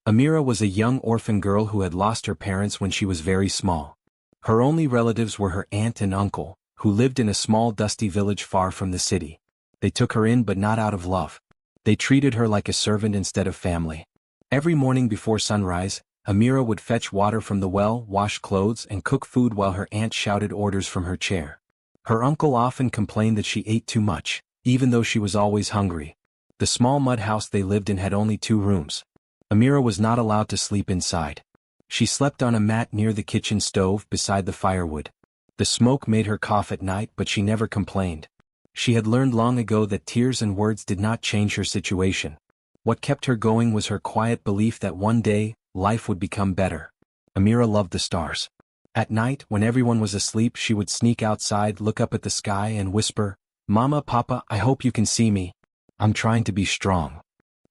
Amira was a young orphan girl who had lost her parents when she was very small. Her only relatives were her aunt and uncle, who lived in a small dusty village far from the city. They took her in but not out of love. They treated her like a servant instead of family. Every morning before sunrise, Amira would fetch water from the well, wash clothes and cook food while her aunt shouted orders from her chair. Her uncle often complained that she ate too much, even though she was always hungry. The small mud house they lived in had only 2 rooms. Amira was not allowed to sleep inside. She slept on a mat near the kitchen stove beside the firewood. The smoke made her cough at night, but she never complained. She had learned long ago that tears and words did not change her situation. What kept her going was her quiet belief that one day, life would become better. Amira loved the stars. At night, when everyone was asleep, she would sneak outside, look up at the sky and whisper, "Mama, Papa, I hope you can see me. I'm trying to be strong."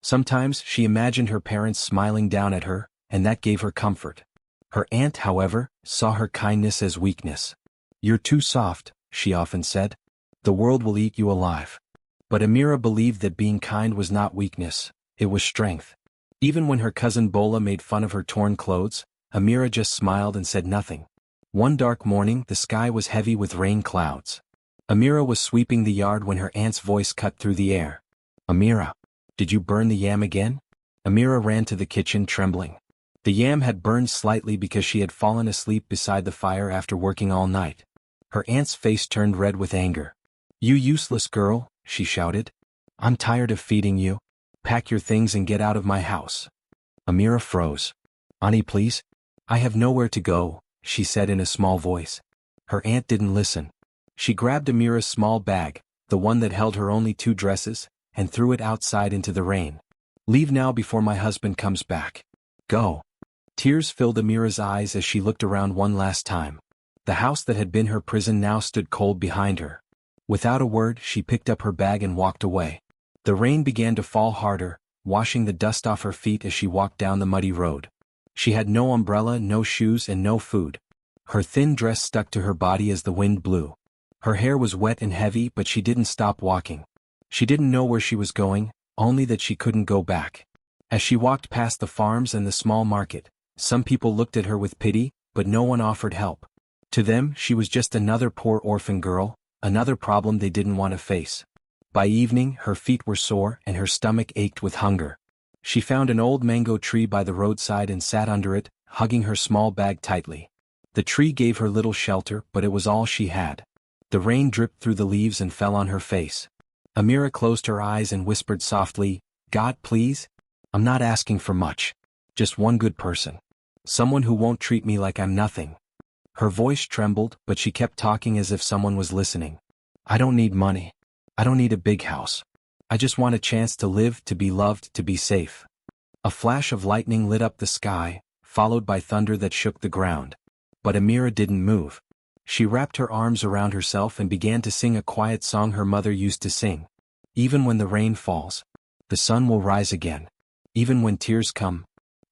Sometimes she imagined her parents smiling down at her, and that gave her comfort. Her aunt, however, saw her kindness as weakness. "You're too soft," she often said. "The world will eat you alive." But Amira believed that being kind was not weakness, it was strength. Even when her cousin Bola made fun of her torn clothes, Amira just smiled and said nothing. One dark morning, the sky was heavy with rain clouds. Amira was sweeping the yard when her aunt's voice cut through the air. "Amira, did you burn the yam again?" Amira ran to the kitchen trembling. The yam had burned slightly because she had fallen asleep beside the fire after working all night. Her aunt's face turned red with anger. "You useless girl," she shouted. "I'm tired of feeding you. Pack your things and get out of my house." Amira froze. "Auntie, please? I have nowhere to go," she said in a small voice. Her aunt didn't listen. She grabbed Amira's small bag, the one that held her only 2 dresses, and threw it outside into the rain. "Leave now before my husband comes back. Go." Tears filled Amira's eyes as she looked around one last time. The house that had been her prison now stood cold behind her. Without a word, she picked up her bag and walked away. The rain began to fall harder, washing the dust off her feet as she walked down the muddy road. She had no umbrella, no shoes, and no food. Her thin dress stuck to her body as the wind blew. Her hair was wet and heavy, but she didn't stop walking. She didn't know where she was going, only that she couldn't go back. As she walked past the farms and the small market, some people looked at her with pity, but no one offered help. To them, she was just another poor orphan girl, another problem they didn't want to face. By evening, her feet were sore and her stomach ached with hunger. She found an old mango tree by the roadside and sat under it, hugging her small bag tightly. The tree gave her little shelter, but it was all she had. The rain dripped through the leaves and fell on her face. Amira closed her eyes and whispered softly, "God, please? I'm not asking for much. Just one good person. Someone who won't treat me like I'm nothing." Her voice trembled, but she kept talking as if someone was listening. "I don't need money. I don't need a big house. I just want a chance to live, to be loved, to be safe." A flash of lightning lit up the sky, followed by thunder that shook the ground. But Amira didn't move. She wrapped her arms around herself and began to sing a quiet song her mother used to sing. "Even when the rain falls, the sun will rise again. Even when tears come,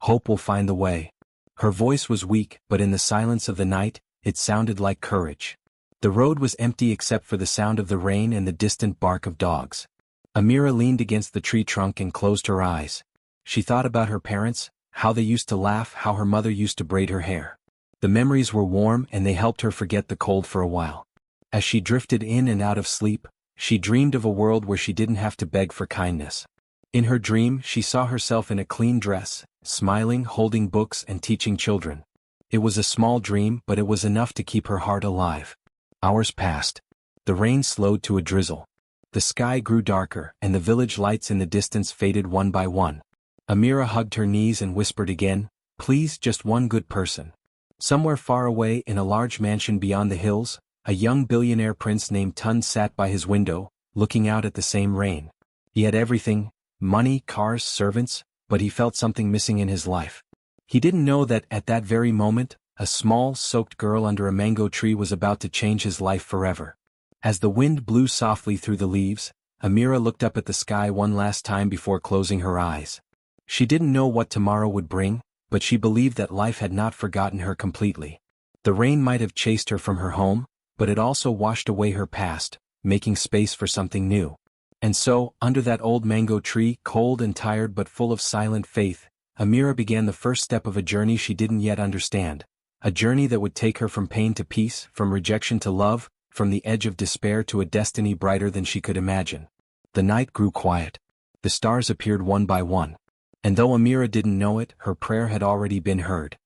hope will find the way." Her voice was weak, but in the silence of the night, it sounded like courage. The road was empty except for the sound of the rain and the distant bark of dogs. Amira leaned against the tree trunk and closed her eyes. She thought about her parents, how they used to laugh, how her mother used to braid her hair. The memories were warm and they helped her forget the cold for a while. As she drifted in and out of sleep, she dreamed of a world where she didn't have to beg for kindness. In her dream, she saw herself in a clean dress, smiling, holding books and teaching children. It was a small dream, but it was enough to keep her heart alive. Hours passed. The rain slowed to a drizzle. The sky grew darker, and the village lights in the distance faded one by one. Amira hugged her knees and whispered again, "Please, just one good person." Somewhere far away in a large mansion beyond the hills, a young billionaire prince named Tun sat by his window, looking out at the same rain. He had everything, money, cars, servants, but he felt something missing in his life. He didn't know that at that very moment, a small, soaked girl under a mango tree was about to change his life forever. As the wind blew softly through the leaves, Amira looked up at the sky one last time before closing her eyes. She didn't know what tomorrow would bring, but she believed that life had not forgotten her completely. The rain might have chased her from her home, but it also washed away her past, making space for something new. And so, under that old mango tree, cold and tired but full of silent faith, Amira began the first step of a journey she didn't yet understand. A journey that would take her from pain to peace, from rejection to love, from the edge of despair to a destiny brighter than she could imagine. The night grew quiet. The stars appeared one by one. And though Amira didn't know it, her prayer had already been heard.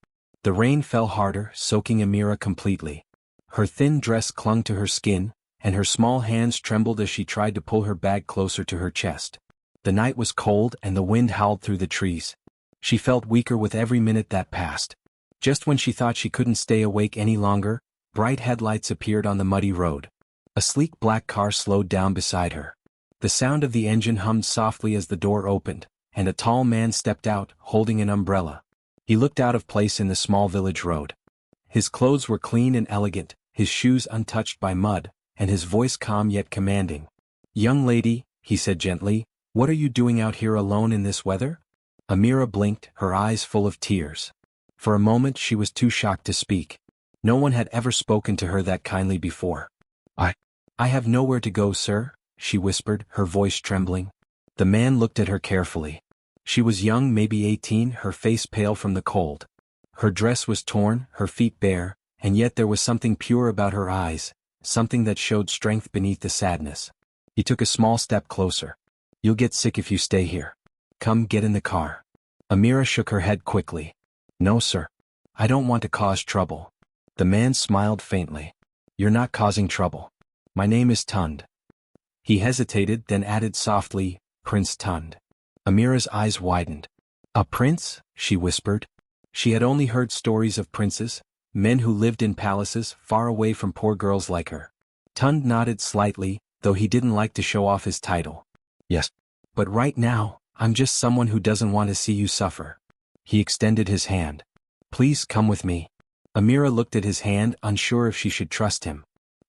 The rain fell harder, soaking Amira completely. Her thin dress clung to her skin, and her small hands trembled as she tried to pull her bag closer to her chest. The night was cold and the wind howled through the trees. She felt weaker with every minute that passed. Just when she thought she couldn't stay awake any longer, bright headlights appeared on the muddy road. A sleek black car slowed down beside her. The sound of the engine hummed softly as the door opened, and a tall man stepped out, holding an umbrella. He looked out of place in the small village road. His clothes were clean and elegant, his shoes untouched by mud, and his voice calm yet commanding. "Young lady," he said gently, "what are you doing out here alone in this weather?" Amira blinked, her eyes full of tears. For a moment she was too shocked to speak. No one had ever spoken to her that kindly before. I have nowhere to go, sir," she whispered, her voice trembling. The man looked at her carefully. She was young, maybe 18, her face pale from the cold. Her dress was torn, her feet bare, and yet there was something pure about her eyes, something that showed strength beneath the sadness. He took a small step closer. "You'll get sick if you stay here. Come, get in the car." Amira shook her head quickly. "No, sir. I don't want to cause trouble." The man smiled faintly. "You're not causing trouble. My name is Tund." He hesitated, then added softly, "Prince Tund." Amira's eyes widened. "A prince?" she whispered. She had only heard stories of princes, men who lived in palaces far away from poor girls like her. Tund nodded slightly, though he didn't like to show off his title. "Yes. But right now, I'm just someone who doesn't want to see you suffer." He extended his hand. "Please come with me." Amira looked at his hand, unsure if she should trust him.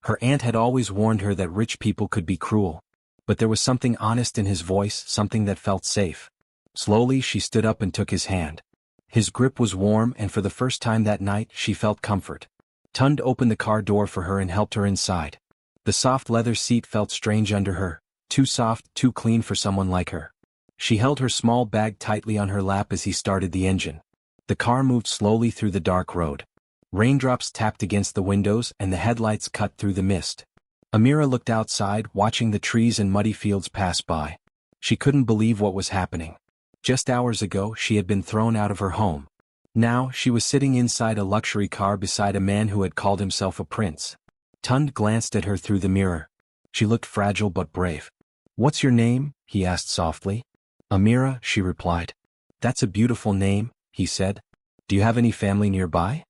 Her aunt had always warned her that rich people could be cruel. But there was something honest in his voice, something that felt safe. Slowly she stood up and took his hand. His grip was warm, and for the first time that night she felt comfort. Tund opened the car door for her and helped her inside. The soft leather seat felt strange under her, too soft, too clean for someone like her. She held her small bag tightly on her lap as he started the engine. The car moved slowly through the dark road. Raindrops tapped against the windows and the headlights cut through the mist. Amira looked outside, watching the trees and muddy fields pass by. She couldn't believe what was happening. Just hours ago she had been thrown out of her home. Now she was sitting inside a luxury car beside a man who had called himself a prince. Tund glanced at her through the mirror. She looked fragile but brave. "What's your name?" he asked softly. "Amira," she replied. "That's a beautiful name," he said. "Do you have any family nearby?"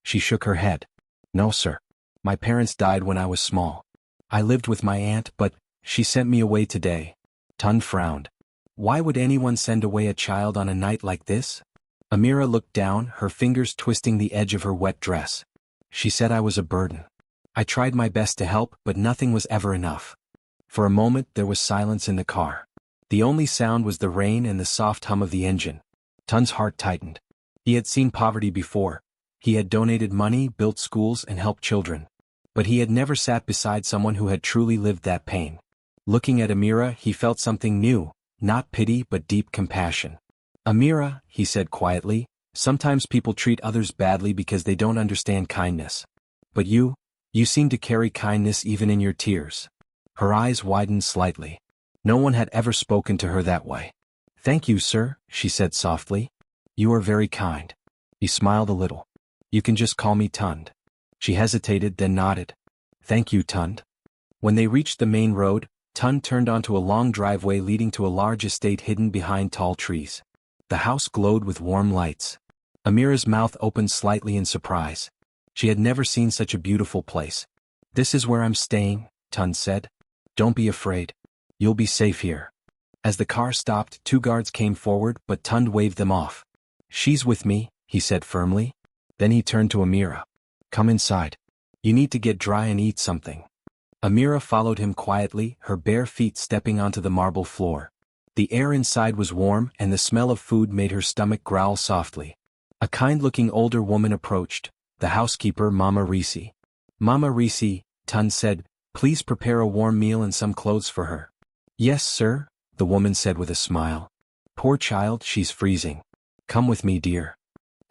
She shook her head. "No, sir. My parents died when I was small. I lived with my aunt, but she sent me away today." Tund frowned. "Why would anyone send away a child on a night like this?" Amira looked down, her fingers twisting the edge of her wet dress. She said, "I was a burden. I tried my best to help, but nothing was ever enough." For a moment there was silence in the car. The only sound was the rain and the soft hum of the engine. Tund's heart tightened. He had seen poverty before. He had donated money, built schools, and helped children. But he had never sat beside someone who had truly lived that pain. Looking at Amira, he felt something new, not pity but deep compassion. "Amira," he said quietly, "sometimes people treat others badly because they don't understand kindness. But you seem to carry kindness even in your tears." Her eyes widened slightly. No one had ever spoken to her that way. "Thank you, sir," she said softly. "You are very kind." He smiled a little. "You can just call me Tund." She hesitated, then nodded. "Thank you, Tund." When they reached the main road, Tund turned onto a long driveway leading to a large estate hidden behind tall trees. The house glowed with warm lights. Amira's mouth opened slightly in surprise. She had never seen such a beautiful place. "This is where I'm staying," Tund said. "Don't be afraid. You'll be safe here." As the car stopped, two guards came forward, but Tund waved them off. "She's with me," he said firmly. Then he turned to Amira. "Come inside. You need to get dry and eat something." Amira followed him quietly, her bare feet stepping onto the marble floor. The air inside was warm, and the smell of food made her stomach growl softly. A kind-looking older woman approached, the housekeeper, Mama Risi. "Mama Risi," Tund said, "please prepare a warm meal and some clothes for her." "Yes, sir," the woman said with a smile. "Poor child, she's freezing." Come with me, dear.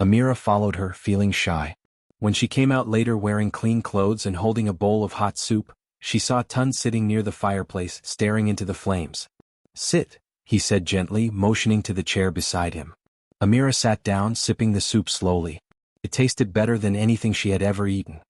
Amira followed her, feeling shy. When she came out later wearing clean clothes and holding a bowl of hot soup, she saw Tund sitting near the fireplace, staring into the flames. Sit, he said gently, motioning to the chair beside him. Amira sat down, sipping the soup slowly. It tasted better than anything she had ever eaten.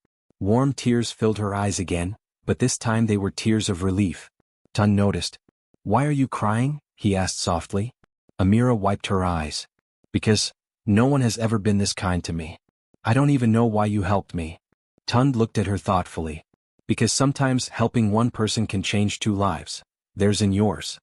Warm tears filled her eyes again, but this time they were tears of relief. Tund noticed. Why are you crying? He asked softly. Amira wiped her eyes. Because no one has ever been this kind to me. I don't even know why you helped me. Tund looked at her thoughtfully. Because sometimes helping one person can change two lives. Theirs and yours.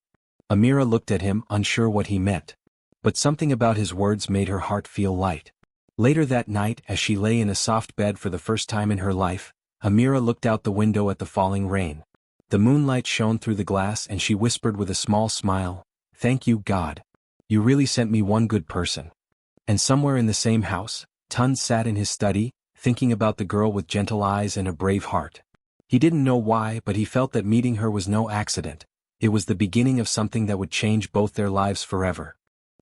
Amira looked at him, unsure what he meant. But something about his words made her heart feel light. Later that night, as she lay in a soft bed for the first time in her life, Amira looked out the window at the falling rain. The moonlight shone through the glass and she whispered with a small smile, "Thank you, God. You really sent me one good person." And somewhere in the same house, Tund sat in his study, thinking about the girl with gentle eyes and a brave heart. He didn't know why, but he felt that meeting her was no accident. It was the beginning of something that would change both their lives forever.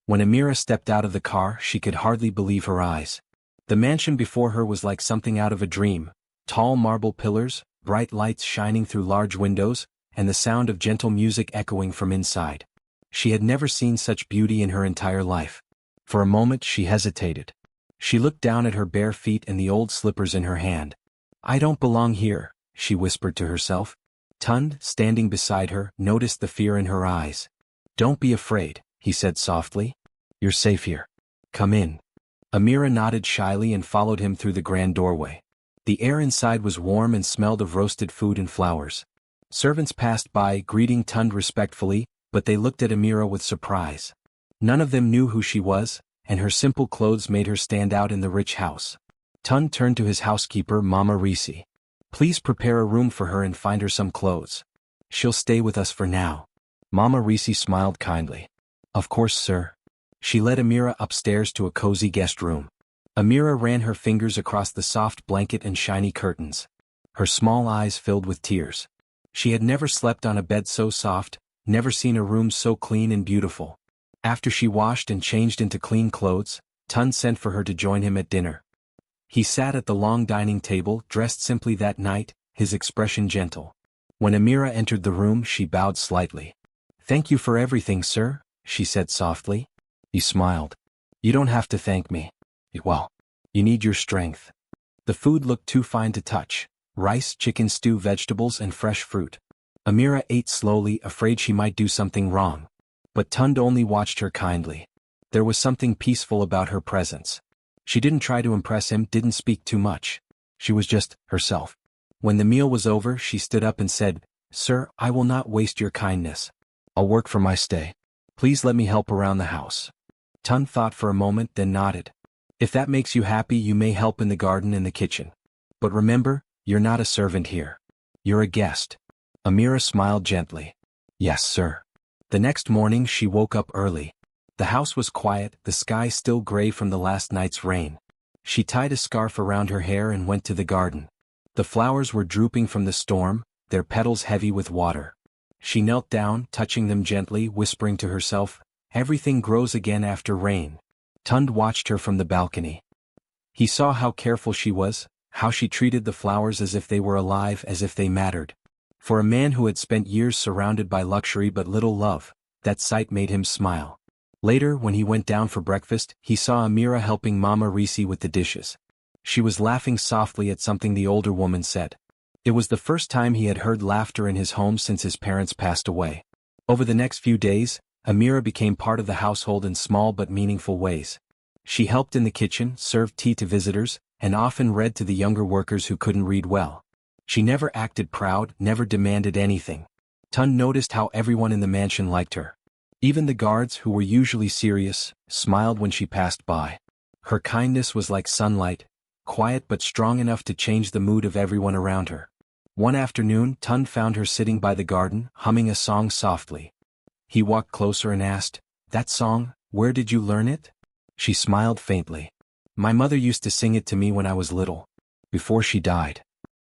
When Amira stepped out of the car, she could hardly believe her eyes. The mansion before her was like something out of a dream. Tall marble pillars, bright lights shining through large windows, and the sound of gentle music echoing from inside. She had never seen such beauty in her entire life. For a moment she hesitated. She looked down at her bare feet and the old slippers in her hand. "I don't belong here," she whispered to herself. Tund, standing beside her, noticed the fear in her eyes. "Don't be afraid," he said softly. "You're safe here. Come in." Amira nodded shyly and followed him through the grand doorway. The air inside was warm and smelled of roasted food and flowers. Servants passed by, greeting Tund respectfully, but they looked at Amira with surprise. None of them knew who she was, and her simple clothes made her stand out in the rich house. Tund turned to his housekeeper, Mama Risi. "Please prepare a room for her and find her some clothes. She'll stay with us for now." Mama Risi smiled kindly. "Of course, sir." She led Amira upstairs to a cozy guest room. Amira ran her fingers across the soft blanket and shiny curtains. Her small eyes filled with tears. She had never slept on a bed so soft, never seen a room so clean and beautiful. After she washed and changed into clean clothes, Tund sent for her to join him at dinner. He sat at the long dining table, dressed simply that night, his expression gentle. When Amira entered the room, she bowed slightly. "Thank you for everything, sir," she said softly. He smiled. "You don't have to thank me. Well, you need your strength." The food looked too fine to touch. Rice, chicken stew, vegetables, and fresh fruit. Amira ate slowly, afraid she might do something wrong. But Tund only watched her kindly. There was something peaceful about her presence. She didn't try to impress him, didn't speak too much. She was just herself. When the meal was over, she stood up and said, "Sir, I will not waste your kindness. I'll work for my stay. Please let me help around the house." Tund thought for a moment, then nodded. "If that makes you happy, you may help in the garden and the kitchen. But remember, you're not a servant here. You're a guest." Amira smiled gently. "Yes, sir." The next morning she woke up early. The house was quiet, the sky still gray from the last night's rain. She tied a scarf around her hair and went to the garden. The flowers were drooping from the storm, their petals heavy with water. She knelt down, touching them gently, whispering to herself, "Everything grows again after rain." Tund watched her from the balcony. He saw how careful she was, how she treated the flowers as if they were alive, as if they mattered. For a man who had spent years surrounded by luxury but little love, that sight made him smile. Later, when he went down for breakfast, he saw Amira helping Mama Risi with the dishes. She was laughing softly at something the older woman said. It was the first time he had heard laughter in his home since his parents passed away. Over the next few days, Amira became part of the household in small but meaningful ways. She helped in the kitchen, served tea to visitors, and often read to the younger workers who couldn't read well. She never acted proud, never demanded anything. Tund noticed how everyone in the mansion liked her. Even the guards, who were usually serious, smiled when she passed by. Her kindness was like sunlight, quiet but strong enough to change the mood of everyone around her. One afternoon, Tund found her sitting by the garden, humming a song softly. He walked closer and asked, "That song, where did you learn it?" She smiled faintly. "My mother used to sing it to me when I was little, before she died."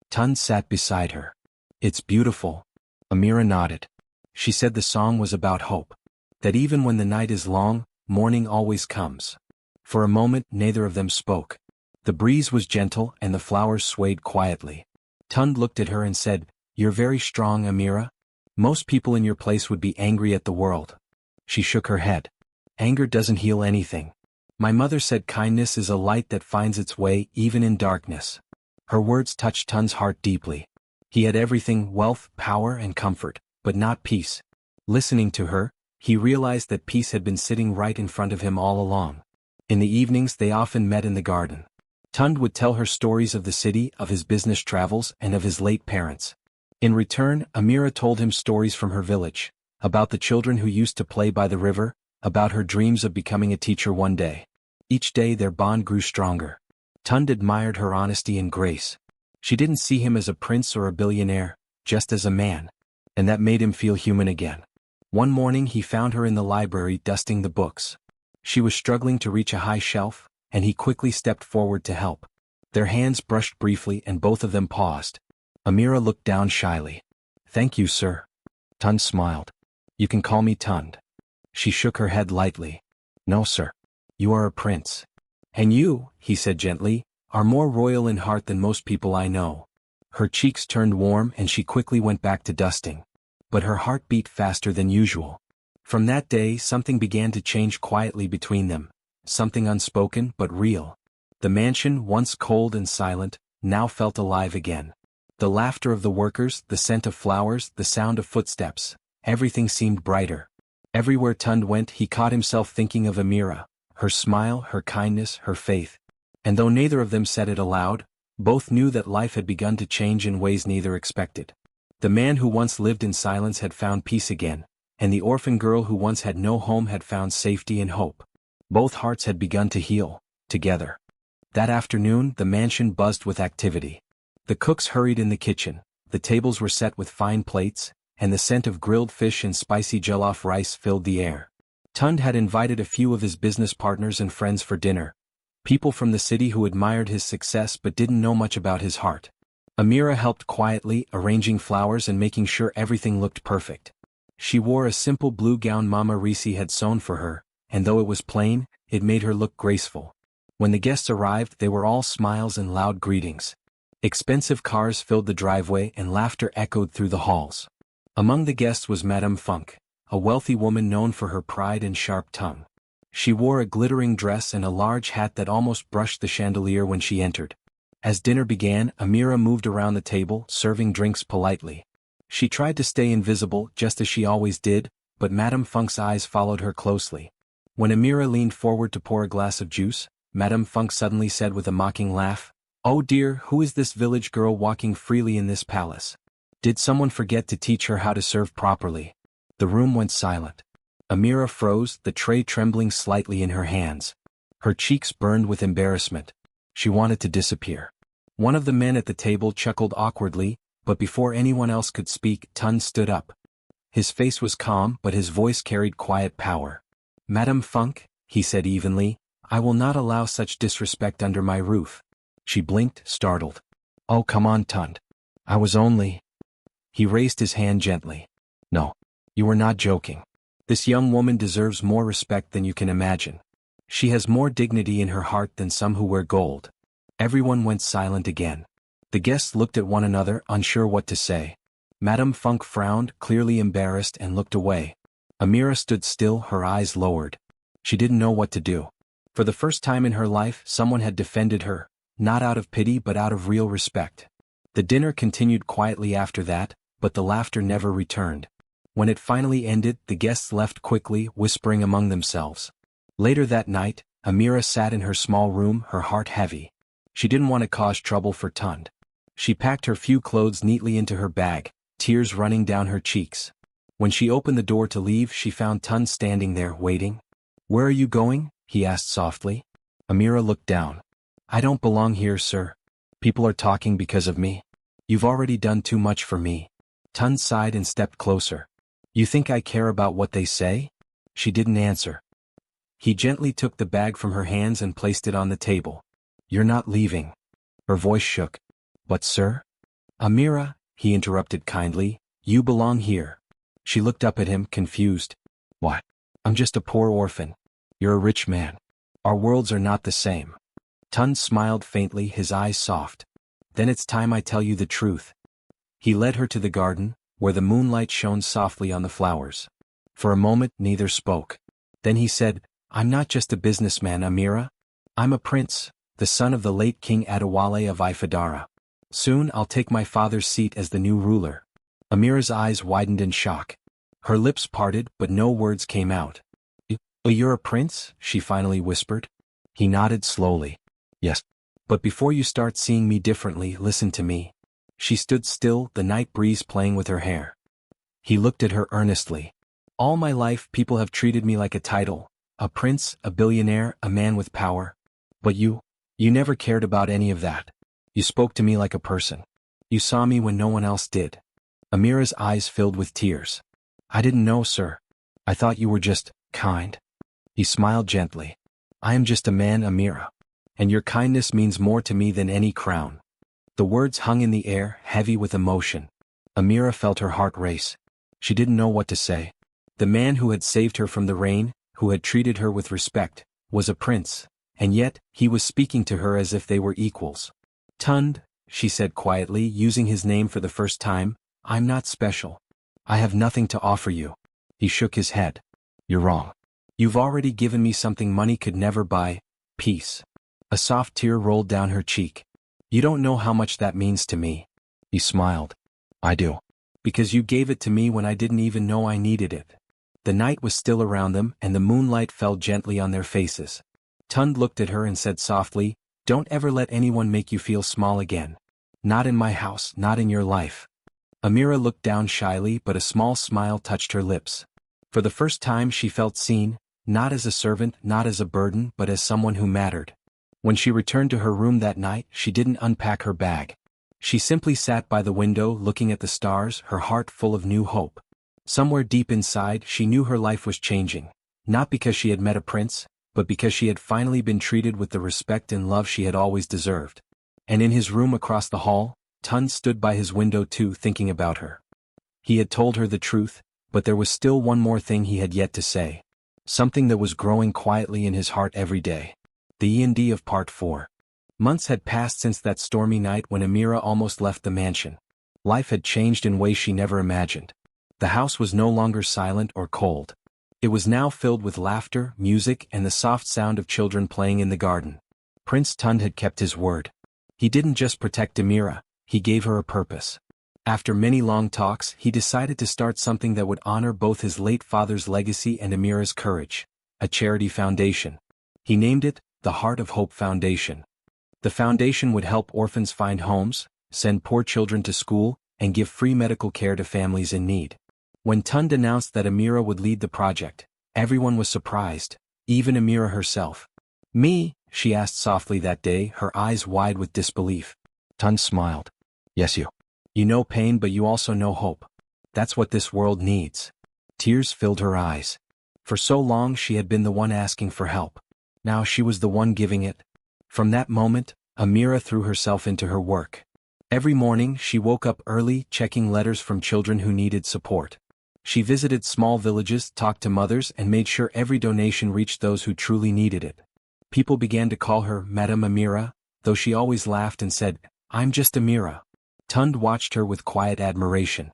Tund sat beside her. "It's beautiful." Amira nodded. She said the song was about hope. That even when the night is long, morning always comes. For a moment neither of them spoke. The breeze was gentle and the flowers swayed quietly. Tund looked at her and said, "You're very strong, Amira. Most people in your place would be angry at the world." She shook her head. "Anger doesn't heal anything. My mother said kindness is a light that finds its way even in darkness." Her words touched Tund's heart deeply. He had everything: wealth, power, and comfort, but not peace. Listening to her, he realized that peace had been sitting right in front of him all along. In the evenings they often met in the garden. Tund would tell her stories of the city, of his business travels, and of his late parents. In return, Amira told him stories from her village, about the children who used to play by the river, about her dreams of becoming a teacher one day. Each day their bond grew stronger. Tund admired her honesty and grace. She didn't see him as a prince or a billionaire, just as a man. And that made him feel human again. One morning he found her in the library dusting the books. She was struggling to reach a high shelf, and he quickly stepped forward to help. Their hands brushed briefly and both of them paused. Amira looked down shyly. "Thank you, sir." Tund smiled. "You can call me Tund." She shook her head lightly. "No, sir. You are a prince. And you," he said gently, "are more royal in heart than most people I know." Her cheeks turned warm and she quickly went back to dusting. But her heart beat faster than usual. From that day something began to change quietly between them, something unspoken but real. The mansion, once cold and silent, now felt alive again. The laughter of the workers, the scent of flowers, the sound of footsteps, everything seemed brighter. Everywhere Tund went he caught himself thinking of Amira, her smile, her kindness, her faith. And though neither of them said it aloud, both knew that life had begun to change in ways neither expected. The man who once lived in silence had found peace again, and the orphan girl who once had no home had found safety and hope. Both hearts had begun to heal, together. That afternoon the mansion buzzed with activity. The cooks hurried in the kitchen, the tables were set with fine plates, and the scent of grilled fish and spicy jollof rice filled the air. Tund had invited a few of his business partners and friends for dinner. People from the city who admired his success but didn't know much about his heart. Amira helped quietly, arranging flowers and making sure everything looked perfect. She wore a simple blue gown Mama Risi had sewn for her, and though it was plain, it made her look graceful. When the guests arrived they were all smiles and loud greetings. Expensive cars filled the driveway and laughter echoed through the halls. Among the guests was Madame Funk, a wealthy woman known for her pride and sharp tongue. She wore a glittering dress and a large hat that almost brushed the chandelier when she entered. As dinner began, Amira moved around the table, serving drinks politely. She tried to stay invisible, just as she always did, but Madame Funk's eyes followed her closely. When Amira leaned forward to pour a glass of juice, Madame Funk suddenly said with a mocking laugh, "Oh dear, who is this village girl walking freely in this palace? Did someone forget to teach her how to serve properly?" The room went silent. Amira froze, the tray trembling slightly in her hands. Her cheeks burned with embarrassment. She wanted to disappear. One of the men at the table chuckled awkwardly, but before anyone else could speak, Tund stood up. His face was calm, but his voice carried quiet power. "Madame Funk," he said evenly, "I will not allow such disrespect under my roof." She blinked, startled. "Oh, come on, Tund. I was only—" He raised his hand gently. "No. You were not joking. This young woman deserves more respect than you can imagine. She has more dignity in her heart than some who wear gold." Everyone went silent again. The guests looked at one another, unsure what to say. Madame Funk frowned, clearly embarrassed, and looked away. Amira stood still, her eyes lowered. She didn't know what to do. For the first time in her life, someone had defended her, not out of pity but out of real respect. The dinner continued quietly after that, but the laughter never returned. When it finally ended, the guests left quickly, whispering among themselves. Later that night, Amira sat in her small room, her heart heavy. She didn't want to cause trouble for Tund. She packed her few clothes neatly into her bag, tears running down her cheeks. When she opened the door to leave, she found Tund standing there, waiting. "Where are you going?" he asked softly. Amira looked down. "I don't belong here, sir. People are talking because of me. You've already done too much for me." Tund sighed and stepped closer. "You think I care about what they say?" She didn't answer. He gently took the bag from her hands and placed it on the table. "You're not leaving." Her voice shook. "But sir?" "Amira," he interrupted kindly, "you belong here." She looked up at him, confused. "What? I'm just a poor orphan. You're a rich man. Our worlds are not the same. Tund smiled faintly, his eyes soft. Then it's time I tell you the truth. He led her to the garden, where the moonlight shone softly on the flowers. For a moment neither spoke. Then he said, I'm not just a businessman, Amira. I'm a prince, the son of the late King Adewale of Ifedara. Soon I'll take my father's seat as the new ruler. Amira's eyes widened in shock. Her lips parted, but no words came out. You're a prince? She finally whispered. He nodded slowly. Yes. But before you start seeing me differently, listen to me. She stood still, the night breeze playing with her hair. He looked at her earnestly. All my life people have treated me like a title, a prince, a billionaire, a man with power. But you never cared about any of that. You spoke to me like a person. You saw me when no one else did. Amira's eyes filled with tears. I didn't know, sir. I thought you were just kind. He smiled gently. I am just a man, Amira. And your kindness means more to me than any crown. The words hung in the air, heavy with emotion. Amira felt her heart race. She didn't know what to say. The man who had saved her from the rain, who had treated her with respect, was a prince, and yet, he was speaking to her as if they were equals. Tund, she said quietly, using his name for the first time, I'm not special. I have nothing to offer you. He shook his head. You're wrong. You've already given me something money could never buy, peace. A soft tear rolled down her cheek. You don't know how much that means to me. He smiled. I do. Because you gave it to me when I didn't even know I needed it. The night was still around them and the moonlight fell gently on their faces. Tund looked at her and said softly, Don't ever let anyone make you feel small again. Not in my house, not in your life. Amira looked down shyly, but a small smile touched her lips. For the first time she felt seen, not as a servant, not as a burden, but as someone who mattered. When she returned to her room that night, she didn't unpack her bag. She simply sat by the window looking at the stars, her heart full of new hope. Somewhere deep inside, she knew her life was changing, not because she had met a prince, but because she had finally been treated with the respect and love she had always deserved. And in his room across the hall, Tund stood by his window too, thinking about her. He had told her the truth, but there was still one more thing he had yet to say. Something that was growing quietly in his heart every day. The end of Part 4. Months had passed since that stormy night when Amira almost left the mansion. Life had changed in ways she never imagined. The house was no longer silent or cold. It was now filled with laughter, music, and the soft sound of children playing in the garden. Prince Tund had kept his word. He didn't just protect Amira, he gave her a purpose. After many long talks, he decided to start something that would honor both his late father's legacy and Amira's courage, a charity foundation. He named it the Heart of Hope Foundation. The foundation would help orphans find homes, send poor children to school, and give free medical care to families in need. When Tund announced that Amira would lead the project, everyone was surprised, even Amira herself. Me? She asked softly that day, her eyes wide with disbelief. Tund smiled. Yes, you. You know pain, but you also know hope. That's what this world needs. Tears filled her eyes. For so long she had been the one asking for help. Now she was the one giving it. From that moment, Amira threw herself into her work. Every morning she woke up early, checking letters from children who needed support. She visited small villages, talked to mothers, and made sure every donation reached those who truly needed it. People began to call her Madame Amira, though she always laughed and said, I'm just Amira. Tund watched her with quiet admiration.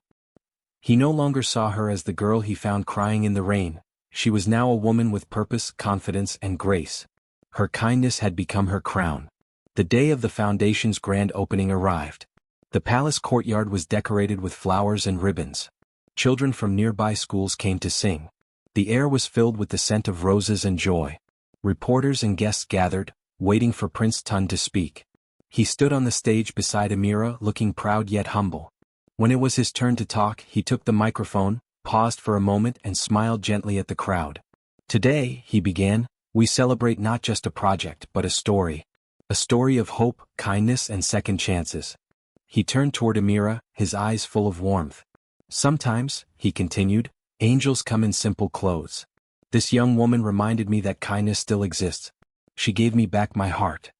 He no longer saw her as the girl he found crying in the rain. She was now a woman with purpose, confidence, and grace. Her kindness had become her crown. The day of the foundation's grand opening arrived. The palace courtyard was decorated with flowers and ribbons. Children from nearby schools came to sing. The air was filled with the scent of roses and joy. Reporters and guests gathered, waiting for Prince Tund to speak. He stood on the stage beside Amira, looking proud yet humble. When it was his turn to talk, he took the microphone, paused for a moment, and smiled gently at the crowd. Today, he began, we celebrate not just a project but a story. A story of hope, kindness, and second chances. He turned toward Amira, his eyes full of warmth. Sometimes, he continued, angels come in simple clothes. This young woman reminded me that kindness still exists. She gave me back my heart.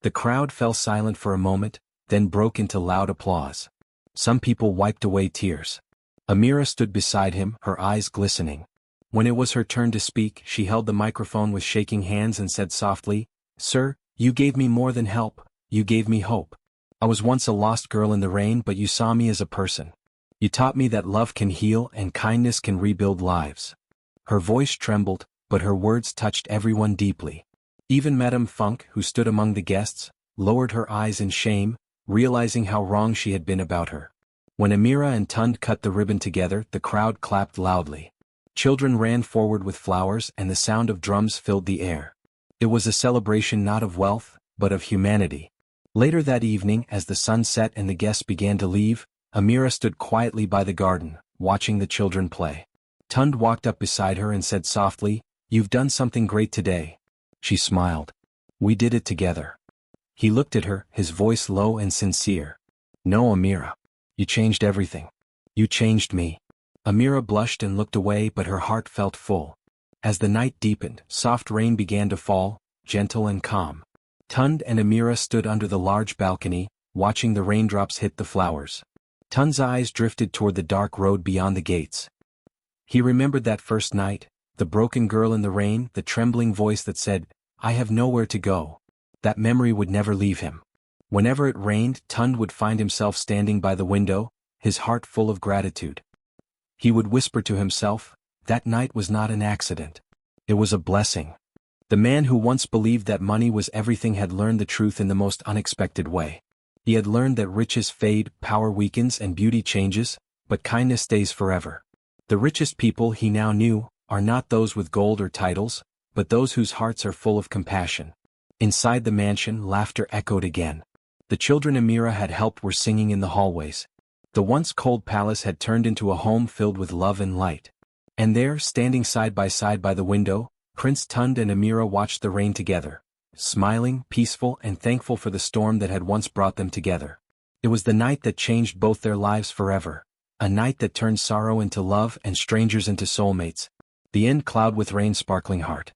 The crowd fell silent for a moment, then broke into loud applause. Some people wiped away tears. Amira stood beside him, her eyes glistening. When it was her turn to speak, she held the microphone with shaking hands and said softly, "Sir, you gave me more than help, you gave me hope. I was once a lost girl in the rain, but you saw me as a person. You taught me that love can heal and kindness can rebuild lives." Her voice trembled, but her words touched everyone deeply. Even Madame Funk, who stood among the guests, lowered her eyes in shame, realizing how wrong she had been about her. When Amira and Tund cut the ribbon together, the crowd clapped loudly. Children ran forward with flowers and the sound of drums filled the air. It was a celebration not of wealth, but of humanity. Later that evening, as the sun set and the guests began to leave, Amira stood quietly by the garden, watching the children play. Tund walked up beside her and said softly, "You've done something great today." She smiled. "We did it together." He looked at her, his voice low and sincere. "No, Amira. You changed everything. You changed me." Amira blushed and looked away, but her heart felt full. As the night deepened, soft rain began to fall, gentle and calm. Tund and Amira stood under the large balcony, watching the raindrops hit the flowers. Tund's eyes drifted toward the dark road beyond the gates. He remembered that first night, the broken girl in the rain, the trembling voice that said, "I have nowhere to go." That memory would never leave him. Whenever it rained, Tund would find himself standing by the window, his heart full of gratitude. He would whisper to himself, "That night was not an accident. It was a blessing." The man who once believed that money was everything had learned the truth in the most unexpected way. He had learned that riches fade, power weakens and beauty changes, but kindness stays forever. The richest people he now knew are not those with gold or titles, but those whose hearts are full of compassion. Inside the mansion, laughter echoed again. The children Amira had helped were singing in the hallways. The once cold palace had turned into a home filled with love and light. And there, standing side by the window, Prince Tund and Amira watched the rain together, smiling, peaceful and thankful for the storm that had once brought them together. It was the night that changed both their lives forever. A night that turned sorrow into love and strangers into soulmates. The end. Cloud with rain sparkling heart.